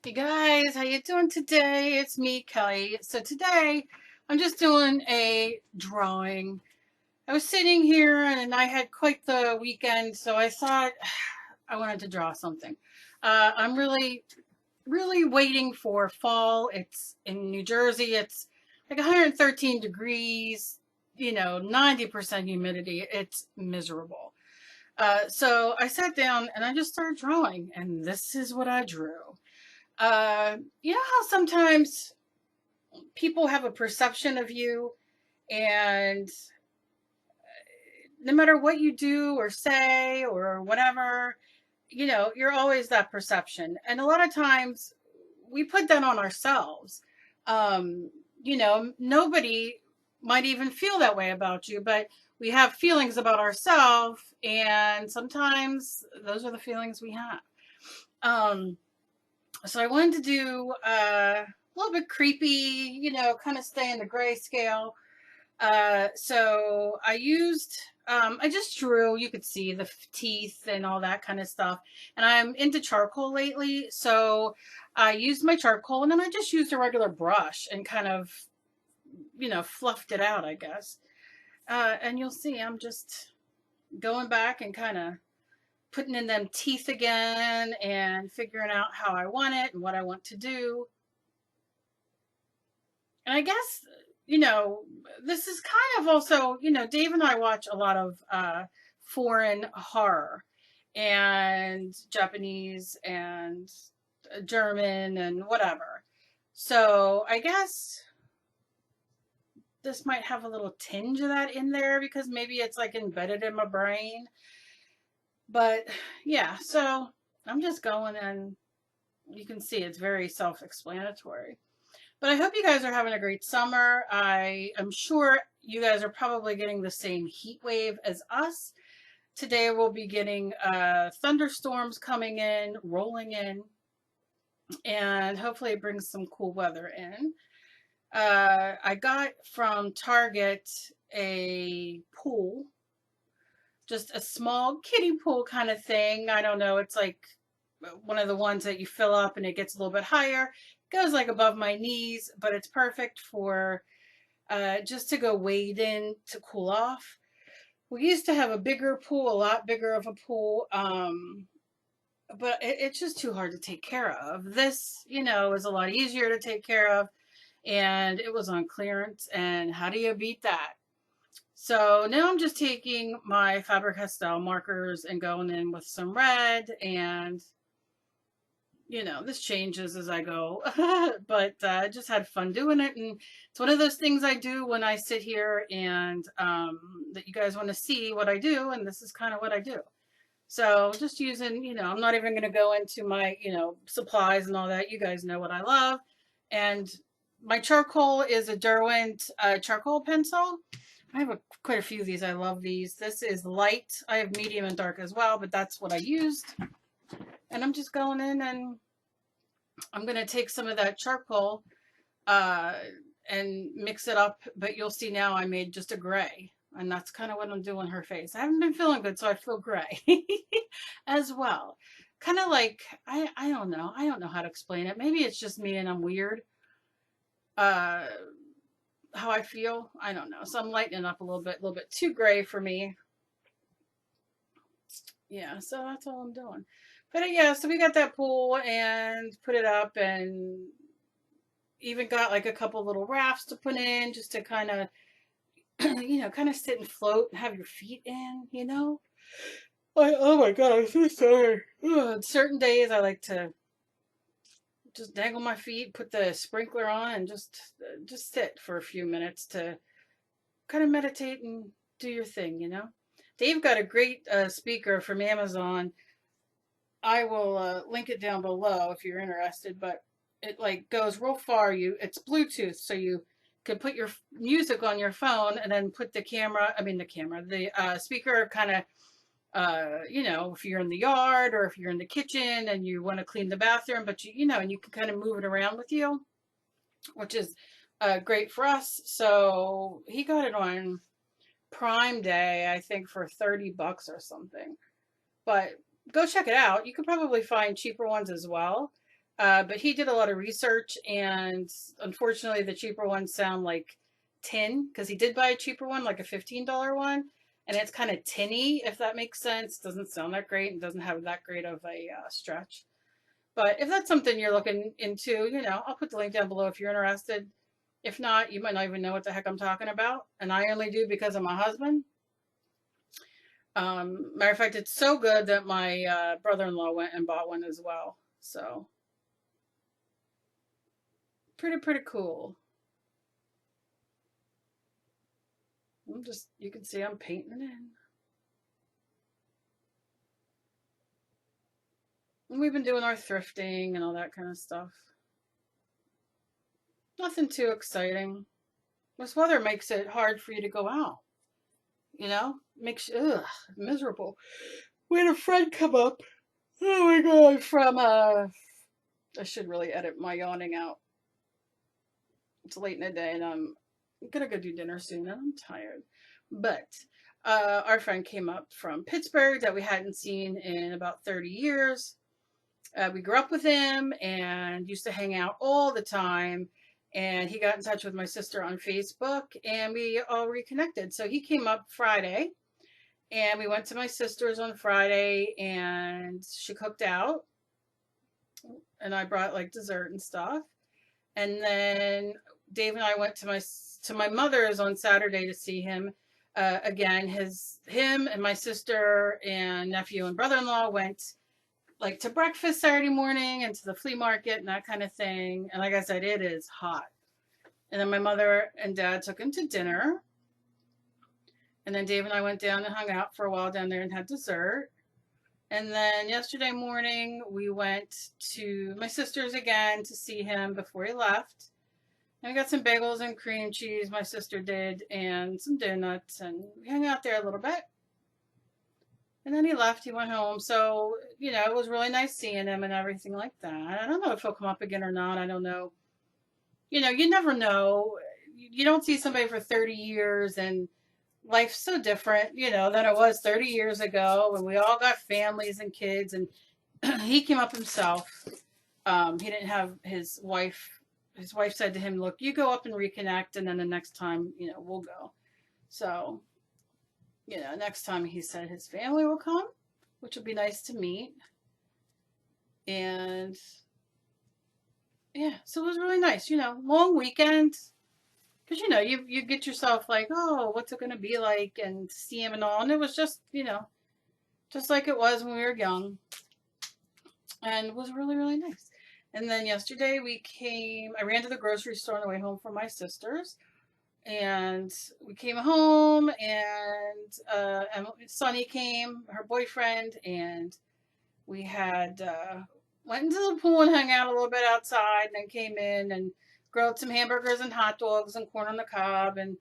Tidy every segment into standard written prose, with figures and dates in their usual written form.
Hey guys, how you doing today? It's me, Kelly. So today I'm just doing a drawing. I was sitting here and I had quite the weekend, so I thought I wanted to draw something. I'm really waiting for fall. It's in New Jersey. It's like 113 degrees, 90% humidity. It's miserable. So I sat down and I just started drawing, and this is what I drew. You know how sometimes people have a perception of you, and no matter what you do or say or whatever, you're always that perception. And a lot of times we put that on ourselves. Um, Nobody might even feel that way about you, but we have feelings about ourselves, and sometimes those are the feelings we have. Um, so I wanted to do a little bit creepy, kind of stay in the grayscale. So I just drew, you could see the teeth and all that kind of stuff. And I'm into charcoal lately. So I used my charcoal and then I just used a regular brush and kind of, fluffed it out, I guess. And you'll see I'm just going back and kind of putting in them teeth again and figuring out how I want it and what I want to do. And I guess, you know, this is kind of also, Dave and I watch a lot of foreign horror and Japanese and German and whatever. So I guess this might have a little tinge of that in there because maybe it's like embedded in my brain. But yeah, so I'm just going, and you can see it's very self explanatory. But I hope you guys are having a great summer. I am sure you guys are probably getting the same heat wave as us. Today we'll be getting thunderstorms coming in, rolling in, and hopefully it brings some cool weather in. I got from Target a pool, just a small kiddie pool kind of thing. I don't know, it's like one of the ones that you fill up and it gets a little bit higher. It goes like above my knees, but it's perfect for just to go wade in to cool off. We used to have a bigger pool, a lot bigger of a pool, but it's just too hard to take care of. This, is a lot easier to take care of, and it was on clearance. And how do you beat that? So now I'm just taking my Faber-Castell markers and going in with some red, and this changes as I go, but I just had fun doing it. And it's one of those things I do when I sit here and that you guys want to see what I do. And this is kind of what I do. So just using, I'm not even going to go into my, supplies and all that. You guys know what I love. And my charcoal is a Derwent charcoal pencil. I have quite a few of these. I love these. This is light. I have medium and dark as well, but that's what I used. And I'm just going in, and I'm going to take some of that charcoal uh, and mix it up. But you'll see now I made just a gray. And that's kind of what I'm doing her face. I haven't been feeling good, so I feel gray as well. Kind of like, I don't know. I don't know how to explain it. Maybe it's just me and I'm weird. Uh, how I feel, I don't know. So I'm lightening up a little bit too gray for me. Yeah, so that's all I'm doing. But yeah, so we got that pool and put it up, and even got like a couple little rafts to put in just to kind of, kind of sit and float and have your feet in. Oh my God, I'm so sorry. Ugh, certain days I like to just dangle my feet, put the sprinkler on, and just sit for a few minutes to kind of meditate and do your thing. Dave got a great speaker from Amazon. I will link it down below if you're interested, but it like goes real far. It's Bluetooth, so you can put your music on your phone and then put the speaker kind of, if you're in the yard or if you're in the kitchen and you want to clean the bathroom, but and you can kind of move it around with you, which is great for us. So he got it on Prime Day, I think, for $30 or something. But go check it out. You could probably find cheaper ones as well. But he did a lot of research, and unfortunately, the cheaper ones sound like tin, because he did buy a cheaper one, like a $15 one, and it's kind of tinny, if that makes sense. Doesn't sound that great and doesn't have that great of a stretch. But if that's something you're looking into, I'll put the link down below if you're interested. If not, you might not even know what the heck I'm talking about. And I only do because of my husband. Matter of fact, it's so good that my brother-in-law went and bought one as well. So pretty cool. You can see I'm painting it in. And we've been doing our thrifting and all that kind of stuff. Nothing too exciting. This weather makes it hard for you to go out. Makes you miserable. We had a friend come up. Oh my god, from I should really edit my yawning out. It's late in the day and I'm gonna go do dinner soon and I'm tired. But our friend came up from Pittsburgh that we hadn't seen in about 30 years. We grew up with him and used to hang out all the time. And he got in touch with my sister on Facebook and we all reconnected. So he came up Friday and we went to my sister's on Friday and she cooked out. And I brought like dessert and stuff. And then Dave and I went to my mother's on Saturday to see him. Again, him and my sister and nephew and brother-in-law went like to breakfast Saturday morning and to the flea market and that kind of thing. And like I said, it is hot. And then my mother and dad took him to dinner. And then Dave and I went down and hung out for a while down there and had dessert. And then yesterday morning, we went to my sister's again to see him before he left. And we got some bagels and cream cheese, my sister did, and some donuts. And we hung out there a little bit. And then he left, he went home. So, it was really nice seeing him and everything like that. I don't know if he'll come up again or not. I don't know. You never know. You don't see somebody for 30 years and life's so different, than it was 30 years ago when we all got families and kids. And he came up himself. He didn't have his wife. His wife said to him, look, you go up and reconnect. And then the next time, we'll go. So, next time he said his family will come, which will be nice to meet. And yeah, so it was really nice, long weekend. Because, you get yourself like, oh, what's it going to be like? And to see him and all. And it was just, just like it was when we were young. And it was really, really nice. And then yesterday I ran to the grocery store on the way home from my sister's. And we came home and Sunny came, her boyfriend, and we had went into the pool and hung out a little bit outside and then came in and grilled some hamburgers and hot dogs and corn on the cob and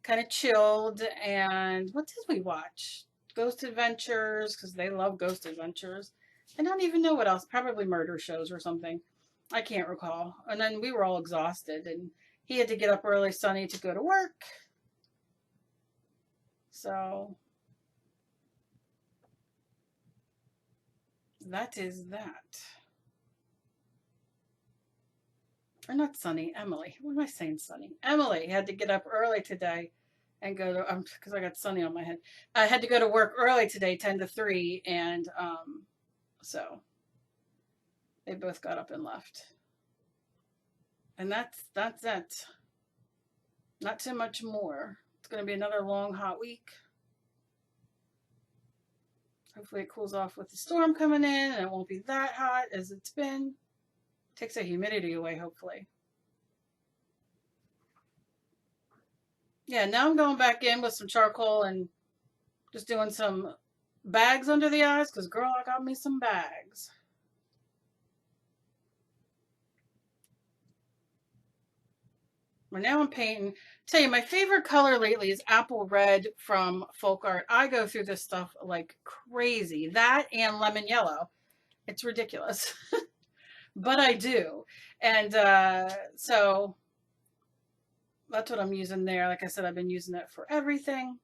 kind of chilled. And what did we watch? Ghost Adventures, because they love Ghost Adventures. I don't even know what else. Probably murder shows or something. I can't recall. And then we were all exhausted and he had to get up early, Sunny, to go to work. So that is that. Or not Sunny, Emily. What am I saying, Sunny? Emily had to get up early today and go to, because I got Sunny on my head. I had to go to work early today, 10 to 3, and so they both got up and left. And that's it. Not too much more. It's going to be another long, hot week. Hopefully it cools off with the storm coming in and it won't be that hot as it's been. Takes the humidity away, hopefully. Yeah, now I'm going back in with some charcoal and just doing some bags under the eyes because, girl, I got me some bags. But now I'm painting. Tell you, my favorite color lately is apple red from Folk Art. I go through this stuff like crazy. That and lemon yellow. It's ridiculous. But I do. And so that's what I'm using there. Like I said, I've been using it for everything.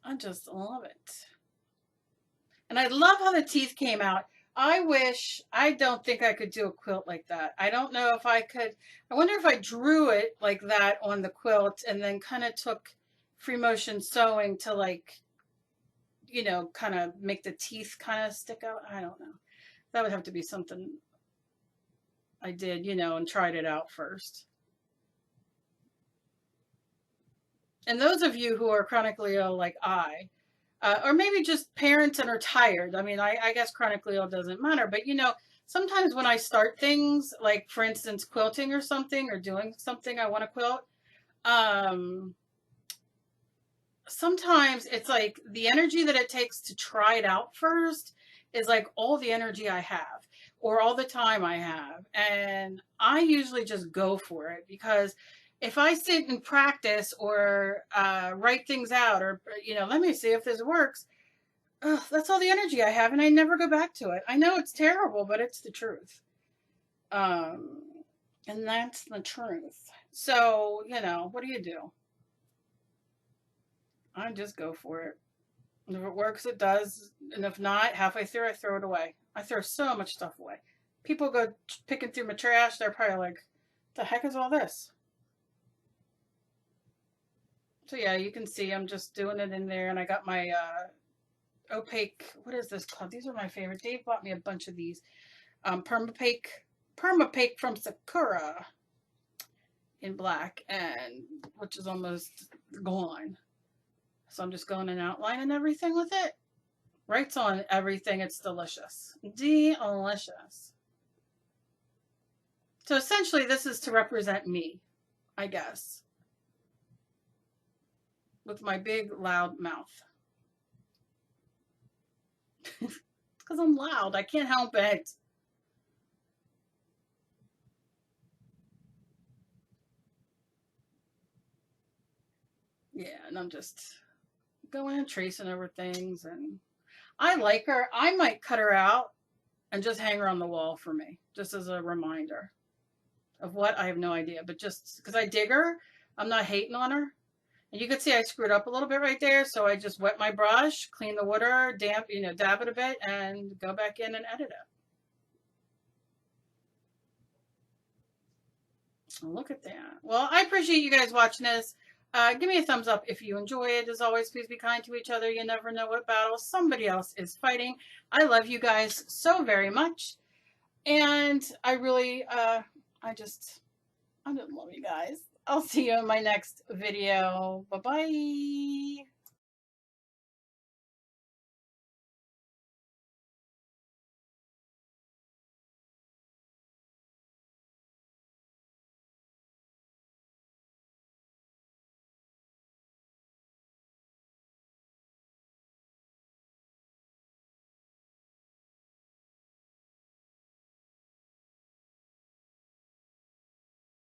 I just love it. And I love how the teeth came out. I don't think I could do a quilt like that. I don't know if I could. I wonder if I drew it like that on the quilt and then kind of took free motion sewing to like, kind of make the teeth kind of stick out. I don't know. That would have to be something I did, and tried it out first. And those of you who are chronically ill like or maybe just parents and are tired. I mean, I guess chronically ill doesn't matter, but sometimes when I start things, like for instance, quilting or something, or doing something I want to quilt, um, sometimes it's like the energy that it takes to try it out first is like all the energy I have or all the time I have. And I usually just go for it because if I sit and practice or write things out or, let me see if this works, that's all the energy I have and I never go back to it. I know it's terrible, but it's the truth. Um, and that's the truth. So, what do you do? I just go for it. If it works, it does. And if not, halfway through, I throw it away. I throw so much stuff away. People go picking through my trash. They're probably like, the heck is all this? So yeah, you can see I'm just doing it in there. And I got my opaque, what is this called? These are my favorite. Dave bought me a bunch of these. Permapaque from Sakura in black, and which is almost gone. So I'm just going and outlining everything with it. Writes on everything. It's delicious. Delicious. So essentially this is to represent me, I guess. With my big loud mouth. It's because I'm loud. I can't help it. Yeah, and I'm just going and tracing over things, and I like her. I might cut her out and just hang her on the wall for me, just as a reminder of what, I have no idea, but just because I dig her, I'm not hating on her. And you can see I screwed up a little bit right there, so I just wet my brush, clean the water, dab it a bit, and go back in and edit it. Look at that. Well, I appreciate you guys watching this. Give me a thumbs up if you enjoy it. As always, please be kind to each other. You never know what battle somebody else is fighting. I love you guys so very much. And I really, I just love you guys. I'll see you in my next video. Bye-bye.